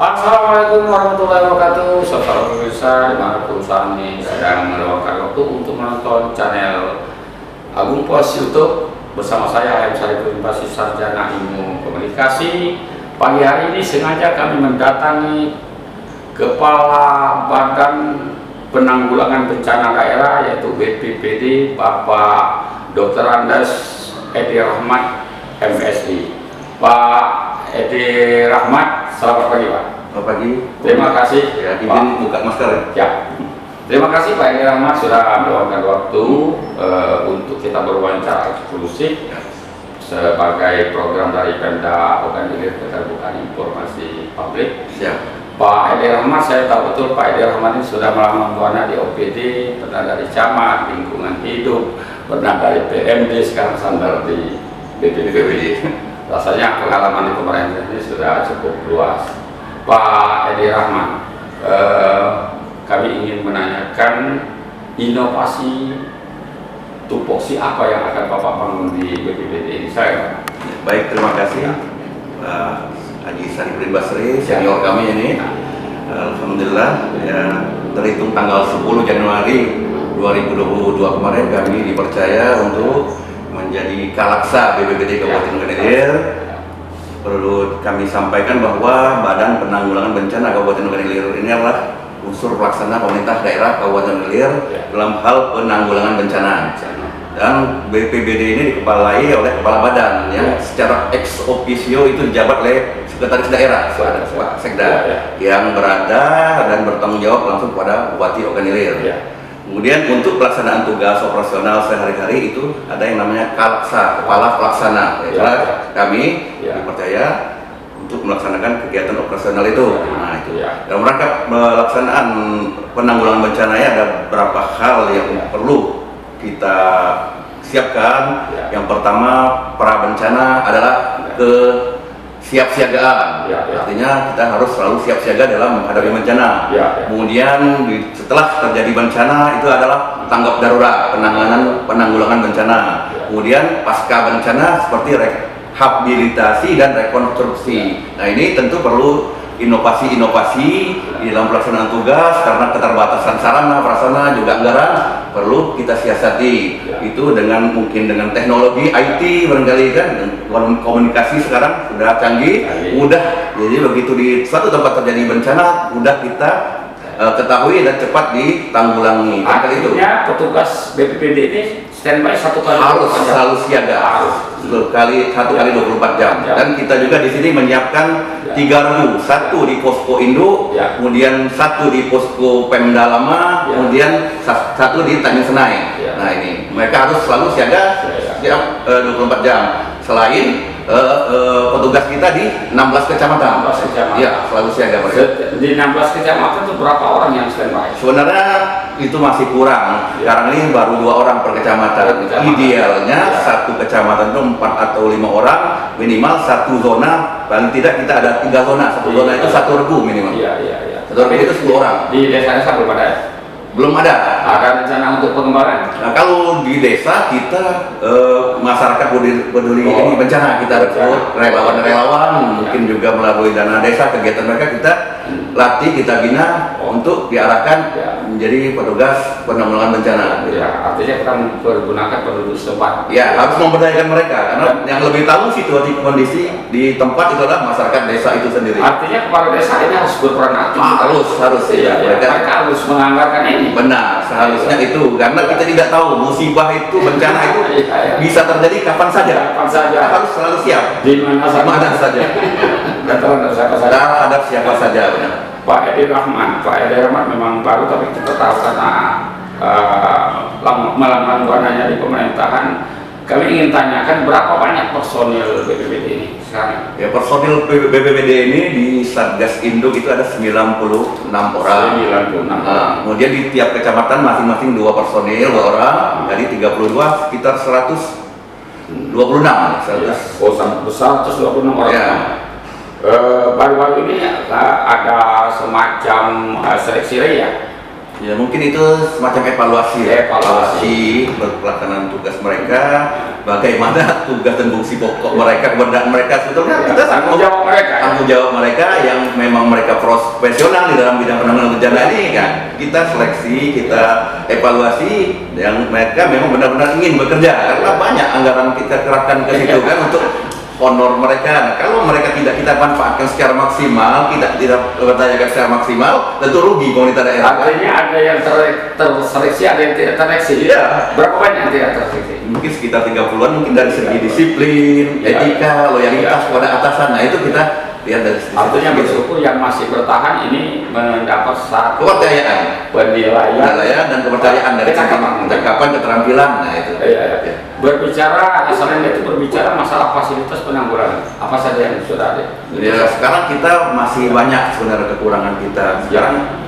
Assalamualaikum warahmatullahi wabarakatuh. Saudara pemirsa, di mana perusahaan ini sedang meluangkan waktu untuk menonton channel Agung Pos YouTube bersama saya Ayam Sarifudin Basis Sarjana Ilmu Komunikasi. Pagi hari ini sengaja kami mendatangi Kepala Badan Penanggulangan Bencana Daerah yaitu BPBD, Bapak Dr. Andes Edi Rahmat MSI. Pak Edi Rahmat, selamat pagi Pak. Selamat pagi. Terima kasih. Ya, izin buka masker ya. Terima kasih Pak Edi Rahmat sudah meluangkan waktu untuk kita berwawancara eksklusif sebagai program dari Pemda Oganilir Keterbukaan Informasi Publik. Siap. Pak Edi Rahmat, saya tahu betul Pak Edi Rahmat ini sudah melama buana di OPD, pernah dari camat, lingkungan hidup, pernah dari PMD, sekarang sandar di BPBD. Rasanya pengalaman di pemerintah ini sudah cukup luas. Pak Edi Rahmat, kami ingin menanyakan inovasi tupoksi apa yang akan Bapak bangun di BPBD ini. Saya baik, terima kasih Pak Haji Sarifudin Basri, senior kami ini. Alhamdulillah, ya, terhitung tanggal 10 Januari 2022 kemarin kami dipercaya untuk menjadi Kalaksa BPBD Kabupaten Oganilir. Perlu kami sampaikan bahwa Badan Penanggulangan Bencana Kabupaten Oganilir ini adalah unsur pelaksana pemerintah daerah Kabupaten Oganilir dalam hal penanggulangan bencana. Dan BPBD ini dikepalai oleh kepala badan yang secara ex officio itu dijabat oleh sekretaris daerah, Pak Sekda, yang berada dan bertanggung jawab langsung kepada Bupati Oganilir. Kemudian untuk pelaksanaan tugas operasional sehari-hari itu ada yang namanya Kalaksa, kepala pelaksana. Kami dipercaya untuk melaksanakan kegiatan operasional itu. Nah, itu. Dalam rangka pelaksanaan penanggulangan bencana ada beberapa hal yang perlu kita siapkan. Yang pertama, pra bencana adalah kesiapsiagaan. Artinya kita harus selalu siap siaga dalam menghadapi bencana. Kemudian setelah terjadi bencana itu adalah tanggap darurat, penanggulangan bencana. Kemudian pasca bencana seperti rehabilitasi dan rekonstruksi. Nah, ini tentu perlu inovasi-inovasi di dalam pelaksanaan tugas karena keterbatasan sarana, prasarana juga anggaran perlu kita siasati. Itu mungkin dengan teknologi IT barangkali kan, komunikasi sekarang sudah canggih, mudah. Jadi begitu di suatu tempat terjadi bencana mudah kita ketahui dan cepat ditanggulangi. Artinya petugas BPBD ini standby satu kali harus selalu siaga, satu kali 24 jam. Dan kita juga di sini menyiapkan 3 regu, satu di posko induk, kemudian satu di posko Pemda Lama, kemudian satu di Tanjung Senai. Nah, ini mereka harus selalu siaga setiap 24 jam. Selain petugas kita di 16 kecamatan. Ya, selalu siaga mereka. Di 16 kecamatan itu berapa orang yang standby? Sebenarnya itu masih kurang. Sekarang ini baru 2 orang per kecamatan. Idealnya satu kecamatan itu 4 atau 5 orang, minimal satu zona. Paling tidak kita ada 3 zona. Satu zona itu satu regu minimal. Satu regu itu 10 orang. Di desa-desa belum ada? Belum ada. Ada rencana untuk pengembangan? Nah, kalau di desa kita masyarakat peduli ini bencana, kita rekrut relawan-relawan, mungkin juga melalui dana desa kegiatan mereka kita latih, kita bina untuk diarahkan menjadi petugas penanggulangan bencana. Artinya kita mempergunakan penduduk setempat. Ya, harus memberdayakan mereka karena yang lebih tahu situasi kondisi di tempat itu adalah masyarakat desa itu sendiri. Artinya kepala desa ini harus berperan aktif. Harus. Mereka harus menganggarkan ini. Benar, seharusnya itu karena kita tidak tahu musibah itu, bencana itu bisa terjadi kapan saja. Kita harus selalu siap. Di mana saja. Terhadap siapa saja. Benar. Pak Edi Rahmat memang baru, tapi kita tahu karena melanglang buananya di pemerintahan. Kami ingin tanyakan berapa banyak personil BPBD ini sekarang? Ya, personil BPBD ini di Satgas Induk itu ada 96 orang. 96 orang. Kemudian di tiap kecamatan masing-masing 2 personil, 2 orang. Dari 32 sekitar 126. Oh, sangat besar, 126 orang. Baru-baru ini ada semacam seleksi ya Ya mungkin itu semacam evaluasi ya. Evaluasi pelaksanaan tugas mereka, bagaimana tugas dan fungsi pokok mereka, keberadaan mereka sebetulnya kita tanggung jawab mereka yang memang mereka profesional di dalam bidang penanganan bencana ini kan. Kita seleksi, kita evaluasi yang mereka memang benar-benar ingin bekerja karena banyak anggaran kita kerahkan ke situ kan untuk honor mereka. Nah, kalau mereka tidak kita manfaatkan secara maksimal, tidak berdayakan secara maksimal, tentu rugi pemerintah daerah. Artinya ada yang terseleksi, ada yang tidak terseleksi. Iya. Berapa banyak yang tidak terseleksi? Mungkin sekitar 30-an, mungkin dari segi disiplin, etika, loyalitas kepada atasan. Nah itu kita lihat dari segi. Artinya bersyukur yang masih bertahan ini mendapat satu kepercayaan, penilaian dan kepercayaan dari cakapan keterampilan. Nah itu. Iya. Berbicara, selain itu berbicara masalah fasilitas penanggulangan, apa saja yang sudah ada? Ya sekarang kita masih banyak sebenarnya kekurangan kita. Sekarang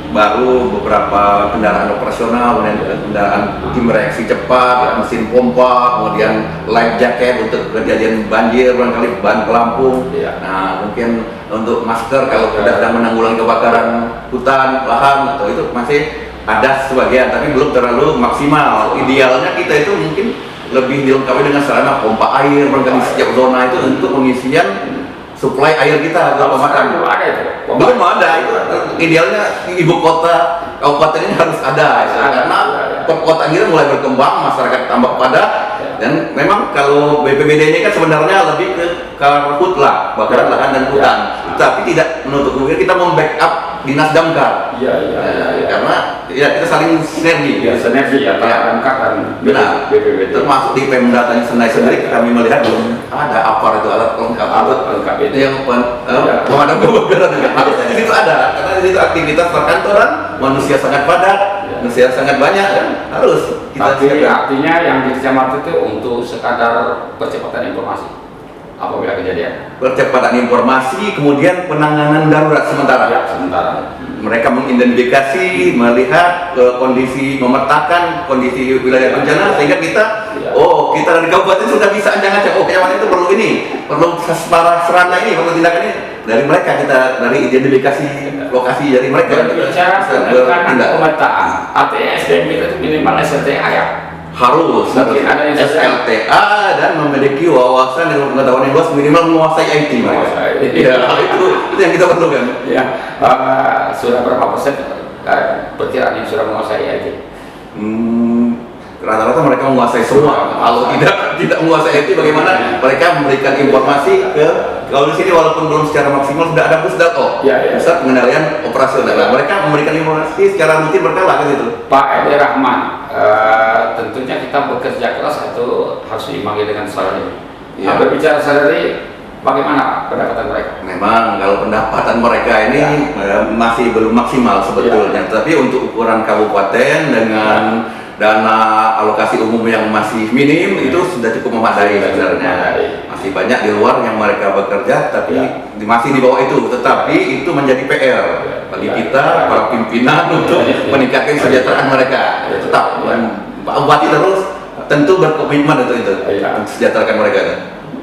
baru beberapa kendaraan operasional, kendaraan tim reaksi cepat, mesin pompa, kemudian life jacket untuk kejadian banjir, barangkali bahan pelampung. Nah mungkin untuk masker kalau sedang menanggulangi kebakaran hutan, lahan, atau itu masih ada sebagian, tapi belum terlalu maksimal. Idealnya kita itu mungkin lebih dilengkapi dengan sarana pompa air, barangkali setiap zona itu untuk pengisian suplai air kita ke pemakaian. Belum ada itu. Idealnya ibu kota kabupaten ini harus ada karena perkotaan kita mulai berkembang, masyarakat tambah padat, dan memang kalau BPBD ini kan sebenarnya lebih ke karhutla, bakaran lahan dan hutan, tapi tidak menutup kemungkinan kita membackup dinas damkar. Karena kita saling sinergi. Sinergi antara damkar dan BPBD. Termasuk di Pemda Senai sendiri kami melihat belum ada APAR itu alat lengkap itu yang pemadam kebakaran. Harusnya di situ ada, karena di situ aktivitas perkantoran, manusia sangat padat, manusia sangat banyak kan, harus kita. Tapi artinya yang di kecamatan itu untuk sekadar percepatan informasi apabila kejadian. Percepatan informasi, kemudian penanganan darurat sementara. Mereka mengidentifikasi, melihat kondisi, memetakan kondisi wilayah bencana sehingga kita, kita dari kabupaten sudah bisa ancang-ancang, kecamatan itu perlu ini, perlu sarana ini, perlu tindakan ini. Dari mereka kita dari identifikasi lokasi dari mereka. Berbicara tentang pemetaan, artinya SDM itu minimal SLTA ya. Harus ada SLTA dan memiliki wawasan dan pengetahuan yang luas, minimal menguasai IT mereka. Itu yang kita perlukan. Sudah berapa persen perkiraan yang sudah menguasai IT? Rata-rata mereka menguasai semua. Kalau tidak menguasai IT, bagaimana mereka memberikan informasi ke, kalau di sini walaupun belum secara maksimal sudah ada pusdato, pusat pengendalian operasional. Mereka memberikan informasi secara rutin berkala ke situ. Pak Edi Rahman, tentunya kita bekerja keras itu harus diimbangi dengan salary. Berbicara salary, bagaimana pendapatan mereka? Memang kalau pendapatan mereka ini masih belum maksimal sebetulnya, tapi untuk ukuran kabupaten dengan dana alokasi umum yang masih minim itu sudah cukup memadai sebenarnya. Masih banyak di luar yang mereka bekerja tapi masih di bawah itu, tetapi itu menjadi PR bagi kita para pimpinan untuk meningkatkan kesejahteraan mereka. Tetap Pak Bupati terus tentu berkomitmen untuk sejahterakan mereka.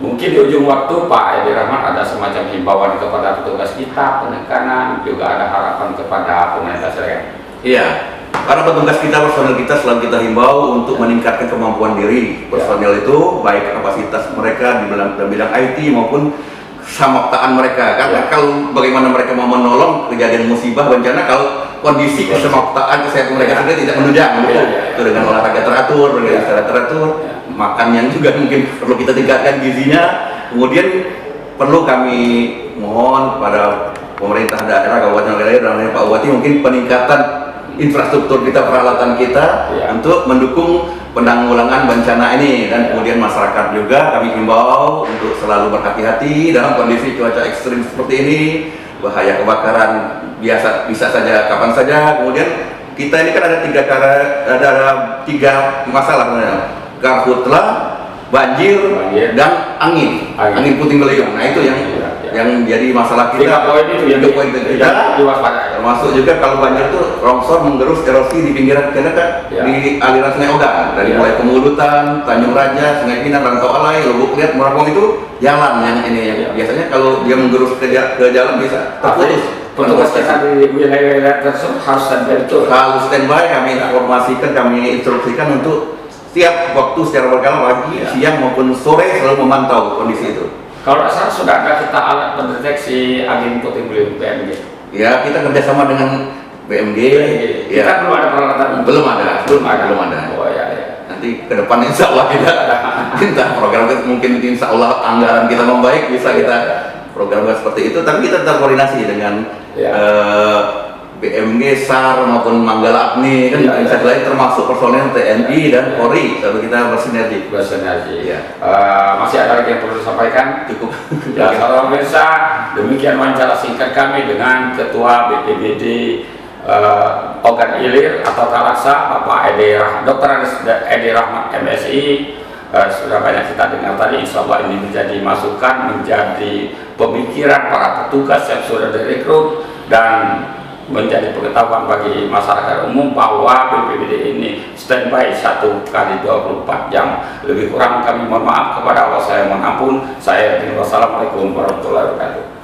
Mungkin di ujung waktu Pak Edi Rahman ada semacam himbauan kepada petugas kita, penekanan, juga ada harapan kepada pemerintah daerah. Iya. Para petugas kita, personel kita selalu kita himbau untuk meningkatkan kemampuan diri personel itu, baik kapasitas mereka di bidang IT maupun kesamaptaan mereka. Karena kalau bagaimana mereka mau menolong kejadian musibah bencana kalau kondisi kesamaptaan kesehatan mereka sendiri tidak menunjang, itu dengan olahraga teratur, dengan istirahat teratur, makan yang juga mungkin perlu kita tingkatkan gizinya. Kemudian perlu kami mohon kepada pemerintah daerah, kabupaten wilayah dan Pak Bupati mungkin peningkatan infrastruktur kita, peralatan kita untuk mendukung penanggulangan bencana ini, dan kemudian masyarakat juga kami himbau untuk selalu berhati-hati dalam kondisi cuaca ekstrim seperti ini. Bahaya kebakaran bisa saja kapan saja. Kemudian kita ini kan ada tiga masalah, karhutla, banjir dan angin puting beliung. Nah itu yang jadi masalah kita. Tiga poin kita termasuk juga kalau banjir itu longsor menggerus erosi di pinggiran kita di aliran Sungai Ogan, dari mulai Pemulutan, Tanjung Raja, Sungai Pinang, Rantau Alai, Lubuk Liat, Merangkong itu jalan yang ini yang biasanya kalau dia menggerus ke jalan bisa terputus. petugas kita di wilayah-wilayah tersebut harus standby betul. Kalau standby kami informasikan, kami instruksikan untuk setiap waktu secara berkala pagi, siang maupun sore selalu memantau kondisi itu. Kalau asal sudah ada kita alat pendeteksi angin puting beliung BMG. Ya, kita kerjasama dengan BMG. Kita Ya. belum ada peralatan. Belum ada. Oh ya. Nanti ke depan insya Allah kita minta program kita, mungkin insya Allah anggaran kita membaik bisa kita program seperti itu. Tapi kita tetap koordinasi dengan BMG, SAR maupun Manggala Agni kan bisa lain termasuk personel TNI dan Polri, lalu kita bersinergi. Masih ada lagi yang perlu disampaikan? Cukup. Ya, kalau pemirsa, demikian wawancara singkat kami dengan Ketua BPBD Ogan Ilir atau Kalaksa, Bapak Dr. Edi Rahmat MSI. Sudah banyak kita dengar tadi, insya Allah ini menjadi masukan, menjadi pemikiran para petugas yang sudah direkrut dan menjadi pengetahuan bagi masyarakat umum bahwa BPBD ini standby 1 kali 24 jam. Lebih kurang kami mohon maaf, kepada Allah saya mohon ampun. Wassalamualaikum warahmatullahi wabarakatuh.